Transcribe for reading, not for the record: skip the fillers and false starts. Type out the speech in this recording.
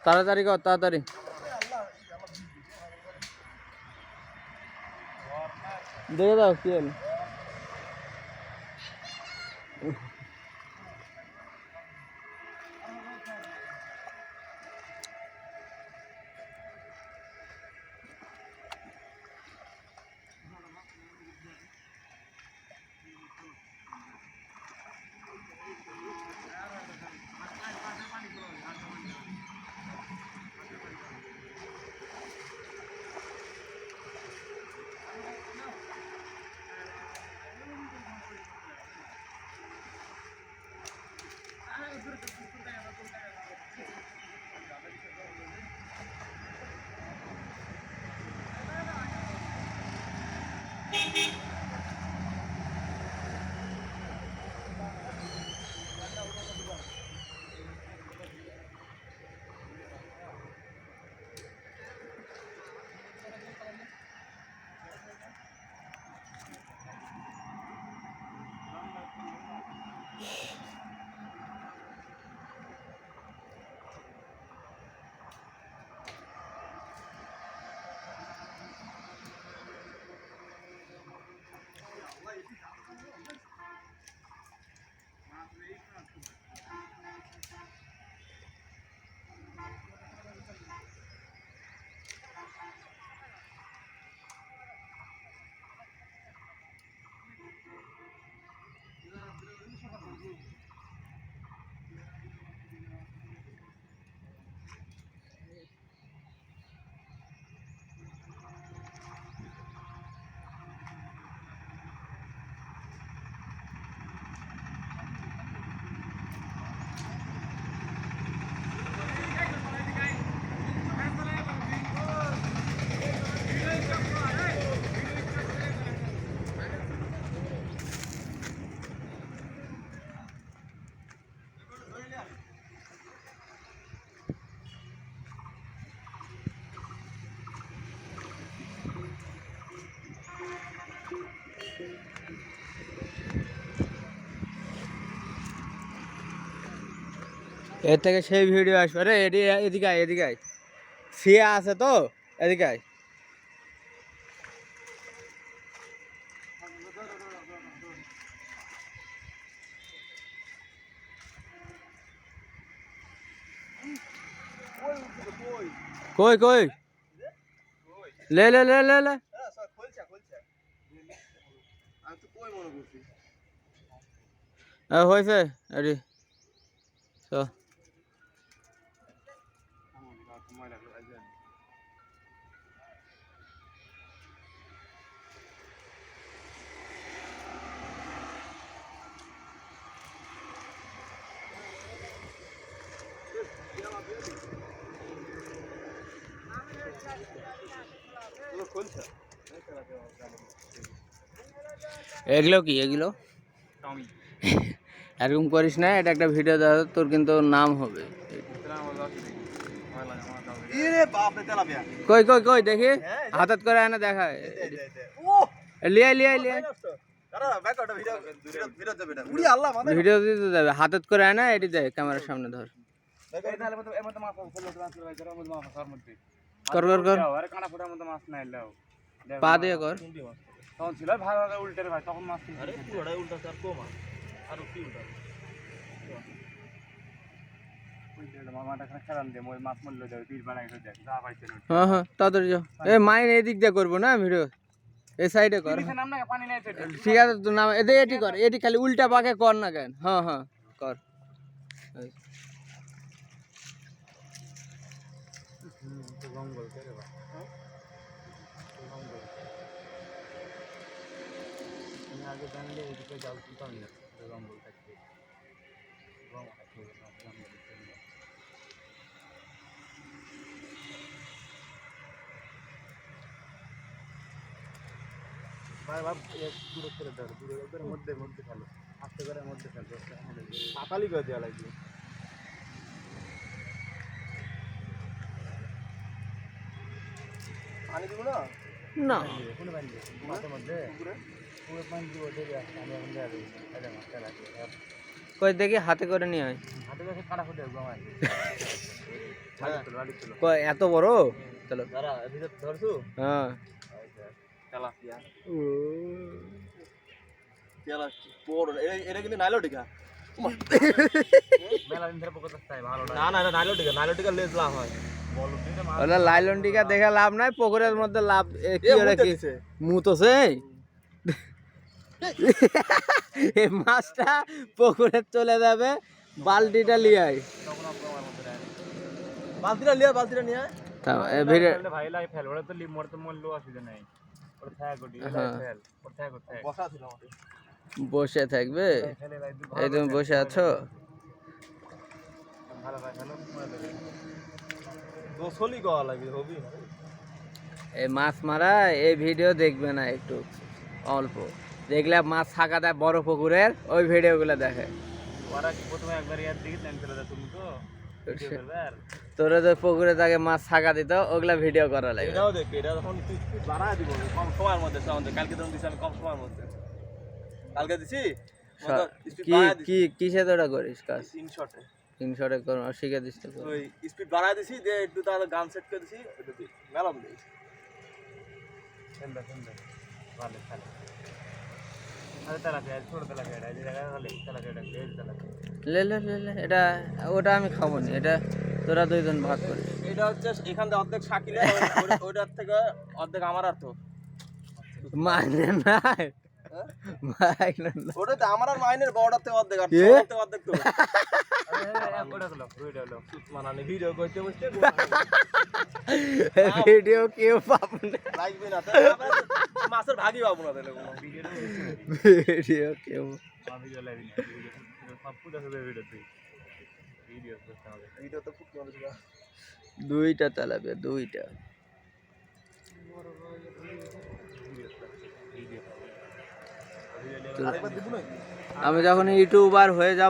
তাড়াতাড়ি কর তাড়াতাড়ি। দেখে দাও কি হলো। এর থেকে সেই ভিডিও আসবে রে। এদিকে আয় এদিকে আয়, সিয়া আছে তো এদিকে আয়। কই কই লে লে লে লে লে হয়েছে রেডি তো। এগুলো কি এগুলো এরকম করিস না, এটা একটা ভিডিও দেওয়া তোর কিন্তু নাম হবে। কই কই কই দেখি হাতত করে আনা দেখা লিয়াই লিয়াই লিয়াই ভিডিও দিতে যাবে হাতত করে আনা এটি দেয় ক্যামেরার সামনে ধর কর কর কর পা দিয়ে কর। তখন ছিল ভাই উল্টে ভাই তখন মাছ উল্টা আর কম আর কি উল্টা হ্যাঁ হ্যাঁ তাড়াতাড়ি যাও। এই মাইন এদিক দিয়ে করবো না ভিডিও, এই সাইডে কর। ঠিক আছে তো নাম এদের এটি কর, এটি খালি উল্টা পাকে কর না কেন। হ্যাঁ হ্যাঁ কর। আগে জানলে এদিকে যাও তুলতাম না জঙ্গল থাকতে ভাই ভাব দূরে করে ধর দূরে মধ্যে মধ্যে ফেলো আস্তে করে মধ্যে ফেলো পাতালি করে দেওয়া লাগবে। পানি দিব না না কোনো পানি দিব মাঝে মধ্যে পুরো পানি দিব দেবে আমি এখন দেওয়া দেবো মাছটা রাখবে কই দেখি হাতে করে নিয়ে আয়। হাতে কাছে কাটা ফুটে গমায় কই এত বড়? চলো দাঁড়া ভিতর ধরছু হ্যাঁ তেলাপিয়া বড় এটা কিন্তু নাইলোটিকা মেলা দিন ধরে পকড়তে চাই ভালো না না এটা নাইলোটিকা লেজ লাভ হয় বল দিতে মাছ ওলা লাইলন টিকা দেখে লাভ নাই, পুকুরের মধ্যে লাভ কি ওরা কি মুতছে এই মাছটা পুকুরে চলে যাবে, বালতিটা লিয়ে আয়। বালতিটা নিয়ে এই ভিডিও ভাই লাগে ফেল ওরা তো লিম মরতে মূল্য আছে যে নাই ওরা থাক গডি ফেল ওরা থাক বসা ছিল আমাদের বসে থাকবে। এই তুমি বসে আছো, ভালো ভাই ভালো গোসলি গয়া লাগে হবি এই মাছ মারা এই ভিডিও দেখবে না, একটু অল্প দেখলে মাছ থাকা দেয় বড় পুকুরের, ওই ভিডিওগুলো দেখে। ওরা কি প্রথমে একবার ইয়ার দিকে টাইম চলে তুমি তো তোরা তো পুকুরে থাকে মাছ থাকা দিত, ওগুলা ভিডিও করা লাগে। এটাও দেখ, এটা যখন স্পিড বাড়ায় দিব কম সময়ের মধ্যে সাউন্ডে। কালকে তখন দিছি আমি কম সময়ের মধ্যে, কালকে দিছি কি কিসে তোরা করিস কাজ? ইনশটে ইনশটে কর শিখে দিস তো। ওই স্পিড বাড়ায় দিছি যে একটু তাহলে গান সেট করে দিছি, এটা দি মেলাম দেই সুন্দর ভালো ভালো। আরে তালা পেঁয়াজ ছোট তালা পেঁয়াজ এই জায়গায় খালি তালা পেঁয়াজ লেজ তালা লে লে লে লে, এটা ওটা আমি খাবো না, এটা তোরা দুইজন ভাগ করিস। এটা হচ্ছে এখান থেকে অর্ধেক শাকিলে ওইটার থেকে অর্ধেক আমার আর তো মানে নাই মাইনে না। ওটা তো আমার আর মাইনের বড়টার থেকে অর্ধেক আর এ? তোর থেকে অর্ধেক তো মানে ভিডিও করতে বসতে ভিডিও কেউ পাবো না, লাগবে না তো মাছের ভাগই পাবো না তাহলে কোনো ভিডিও কেউ ভিডিও লাগবে না সব পুরো হবে ভিডিও তো খুব ভালো ছিল। দুইটা চালাবে, দুইটা আমি যখন ইউটিউবার হয়ে যাব